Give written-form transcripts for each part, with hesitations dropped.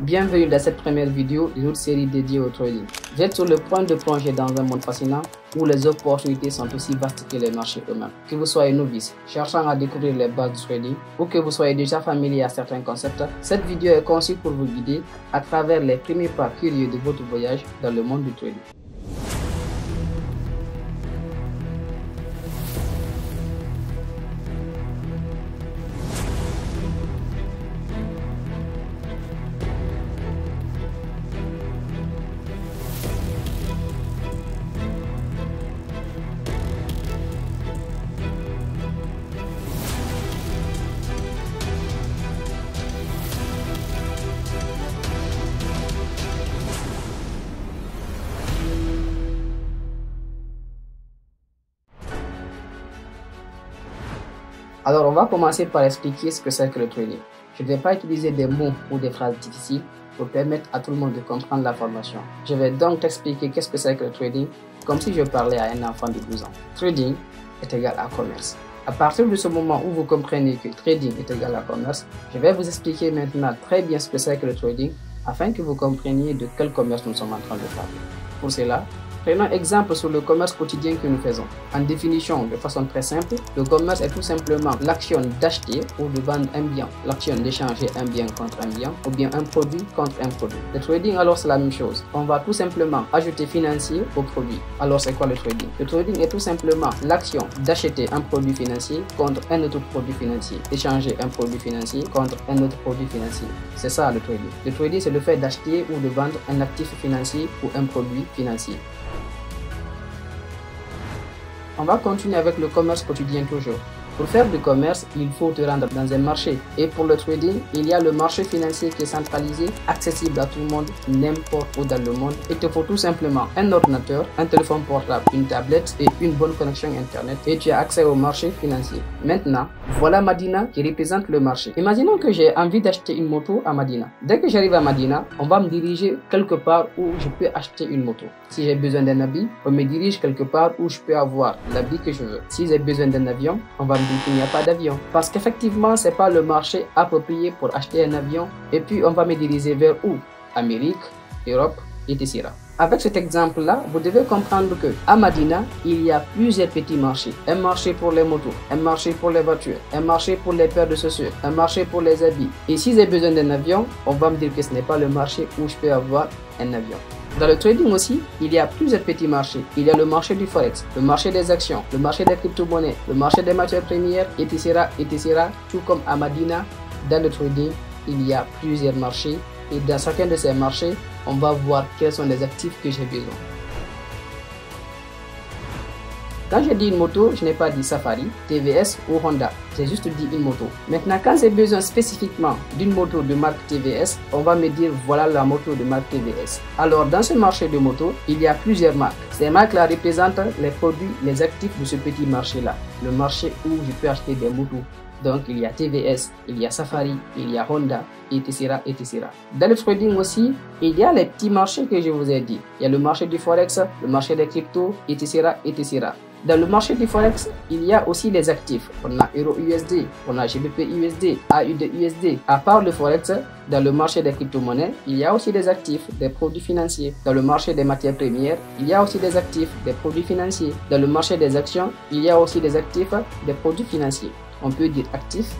Bienvenue dans cette première vidéo d'une autre série dédiée au trading. Vous êtes sur le point de plonger dans un monde fascinant où les opportunités sont aussi vastes que les marchés eux-mêmes. Que vous soyez novice, cherchant à découvrir les bases du trading ou que vous soyez déjà familier à certains concepts, cette vidéo est conçue pour vous guider à travers les premiers pas curieux de votre voyage dans le monde du trading. Alors, on va commencer par expliquer ce que c'est que le trading. Je ne vais pas utiliser des mots ou des phrases difficiles pour permettre à tout le monde de comprendre l'information. Je vais donc t'expliquer qu'est-ce que c'est que le trading, comme si je parlais à un enfant de 12 ans. Trading est égal à commerce. À partir de ce moment où vous comprenez que trading est égal à commerce, je vais vous expliquer maintenant très bien ce que c'est que le trading afin que vous compreniez de quel commerce nous sommes en train de parler. Pour cela, prenons exemple sur le commerce quotidien que nous faisons. En définition, de façon très simple, le commerce est tout simplement l'action d'acheter ou de vendre un bien, l'action d'échanger un bien contre un bien ou bien un produit contre un produit. Le trading, alors, c'est la même chose. On va tout simplement ajouter financier au produit. Alors, c'est quoi le trading? Le trading est tout simplement l'action d'acheter un produit financier contre un autre produit financier, échanger un produit financier contre un autre produit financier. C'est ça le trading. Le trading, c'est le fait d'acheter ou de vendre un actif financier ou un produit financier. On va continuer avec le commerce quotidien toujours. Pour faire du commerce, il faut te rendre dans un marché. Et pour le trading, il y a le marché financier qui est centralisé, accessible à tout le monde, n'importe où dans le monde. Il te faut tout simplement un ordinateur, un téléphone portable, une tablette et une bonne connexion internet et tu as accès au marché financier. Maintenant, voilà Madina qui représente le marché. Imaginons que j'ai envie d'acheter une moto à Madina. Dès que j'arrive à Madina, on va me diriger quelque part où je peux acheter une moto. Si j'ai besoin d'un habit, on me dirige quelque part où je peux avoir l'habit que je veux. Si j'ai besoin d'un avion, on va me dire qu'il n'y a pas d'avion. Parce qu'effectivement, c'est pas le marché approprié pour acheter un avion. Et puis, on va me diriger vers où? Amérique, Europe, etc. Avec cet exemple-là, vous devez comprendre que à Madina, il y a plusieurs petits marchés. Un marché pour les motos, un marché pour les voitures, un marché pour les paires de chaussures, un marché pour les habits. Et si j'ai besoin d'un avion, on va me dire que ce n'est pas le marché où je peux avoir un avion. Dans le trading aussi, il y a plusieurs petits marchés. Il y a le marché du forex, le marché des actions, le marché des crypto-monnaies, le marché des matières premières, etc., etc. Tout comme à Madina, dans le trading, il y a plusieurs marchés. Et dans chacun de ces marchés, on va voir quels sont les actifs que j'ai besoin. Quand je dis une moto, je n'ai pas dit Safari, TVS ou Honda. J'ai juste dit une moto. Maintenant, quand j'ai besoin spécifiquement d'une moto de marque TVS, on va me dire voilà la moto de marque TVS. Alors, dans ce marché de moto, il y a plusieurs marques. Ces marques-là représentent les produits, les actifs de ce petit marché-là. Le marché où je peux acheter des motos. Donc, il y a TVS, il y a Safari, il y a Honda, etc., etc. Dans le trading aussi, il y a les petits marchés que je vous ai dit. Il y a le marché du forex, le marché des cryptos, etc., etc. Dans le marché du forex, il y a aussi les actifs. On a EURUSD, on a GBP-USD, AUD-USD. À part le forex, dans le marché des crypto-monnaies, il y a aussi des actifs, des produits financiers. Dans le marché des matières premières, il y a aussi des actifs, des produits financiers. Dans le marché des actions, il y a aussi des actifs, des produits financiers. On peut dire actifs,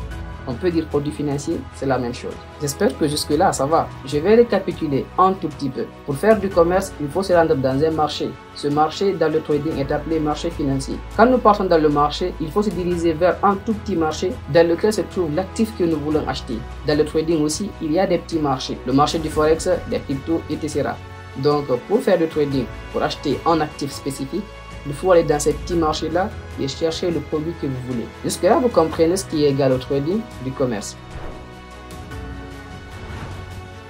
on peut dire produits financiers, c'est la même chose. J'espère que jusque-là, ça va. Je vais récapituler un tout petit peu. Pour faire du commerce, il faut se rendre dans un marché. Ce marché, dans le trading, est appelé marché financier. Quand nous partons dans le marché, il faut se diriger vers un tout petit marché dans lequel se trouve l'actif que nous voulons acheter. Dans le trading aussi, il y a des petits marchés. Le marché du forex, des cryptos, etc. Donc, pour faire du trading, pour acheter un actif spécifique, il faut aller dans ces petits marchés-là et chercher le produit que vous voulez. Jusque-là, vous comprenez ce qui est égal au trading du commerce.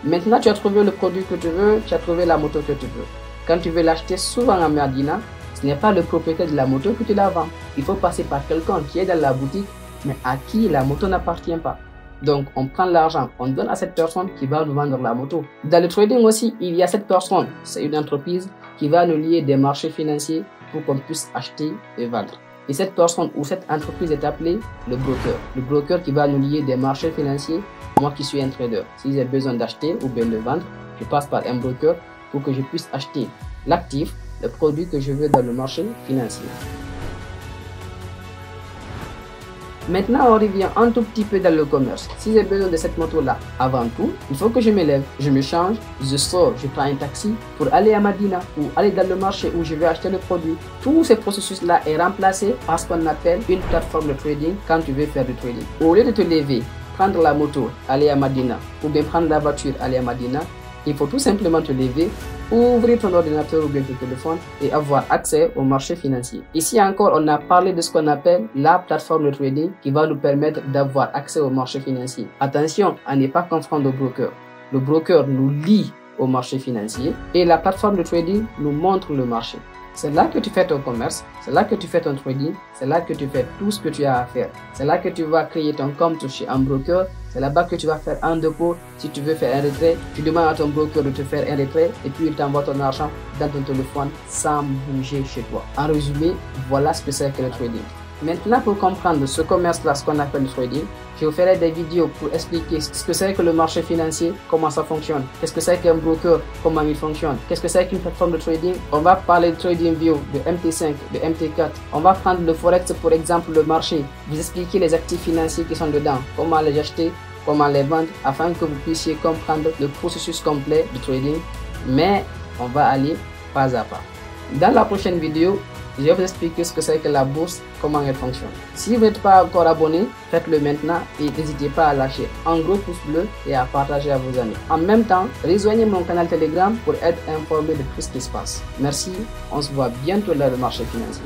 Maintenant, tu as trouvé le produit que tu veux, tu as trouvé la moto que tu veux. Quand tu veux l'acheter, souvent à Madina, ce n'est pas le propriétaire de la moto que tu la vends. Il faut passer par quelqu'un qui est dans la boutique, mais à qui la moto n'appartient pas. Donc, on prend l'argent, on donne à cette personne qui va nous vendre la moto. Dans le trading aussi, il y a cette personne, c'est une entreprise qui va nous lier des marchés financiers pour qu'on puisse acheter et vendre. Et cette personne ou cette entreprise est appelée le broker. Le broker qui va nous lier des marchés financiers. Moi qui suis un trader, si j'ai besoin d'acheter ou bien de vendre, je passe par un broker pour que je puisse acheter l'actif, le produit que je veux dans le marché financier. Maintenant, on revient un tout petit peu dans le commerce. Si j'ai besoin de cette moto-là, avant tout, il faut que je me lève, je me change, je sors, je prends un taxi pour aller à Madina ou aller dans le marché où je vais acheter le produit. Tout ce processus-là est remplacé par ce qu'on appelle une plateforme de trading quand tu veux faire du trading. Au lieu de te lever, prendre la moto, aller à Madina ou bien prendre la voiture, aller à Madina, il faut tout simplement te lever, ouvrir ton ordinateur ou bien ton téléphone et avoir accès au marché financier. Ici encore, on a parlé de ce qu'on appelle la plateforme de trading qui va nous permettre d'avoir accès au marché financier. Attention à ne pas confondre le broker. Le broker nous lie au marché financier et la plateforme de trading nous montre le marché. C'est là que tu fais ton commerce, c'est là que tu fais ton trading, c'est là que tu fais tout ce que tu as à faire. C'est là que tu vas créer ton compte chez un broker, c'est là-bas que tu vas faire un dépôt. Si tu veux faire un retrait, tu demandes à ton broker de te faire un retrait et puis il t'envoie ton argent dans ton téléphone sans bouger chez toi. En résumé, voilà ce que c'est que le trading. Maintenant, pour comprendre ce commerce-là, ce qu'on appelle le trading, je vous ferai des vidéos pour expliquer ce que c'est que le marché financier, comment ça fonctionne, qu'est-ce que c'est qu'un broker, comment il fonctionne, qu'est-ce que c'est qu'une plateforme de trading. On va parler de TradingView, de MT5, de MT4. On va prendre le Forex, pour exemple, le marché, vous expliquer les actifs financiers qui sont dedans, comment les acheter, comment les vendre, afin que vous puissiez comprendre le processus complet du trading. Mais on va aller pas à pas. Dans la prochaine vidéo, je vais vous expliquer ce que c'est que la bourse, comment elle fonctionne. Si vous n'êtes pas encore abonné, faites-le maintenant et n'hésitez pas à lâcher un gros pouce bleu et à partager à vos amis. En même temps, rejoignez mon canal Telegram pour être informé de tout ce qui se passe. Merci, on se voit bientôt dans le marché financier.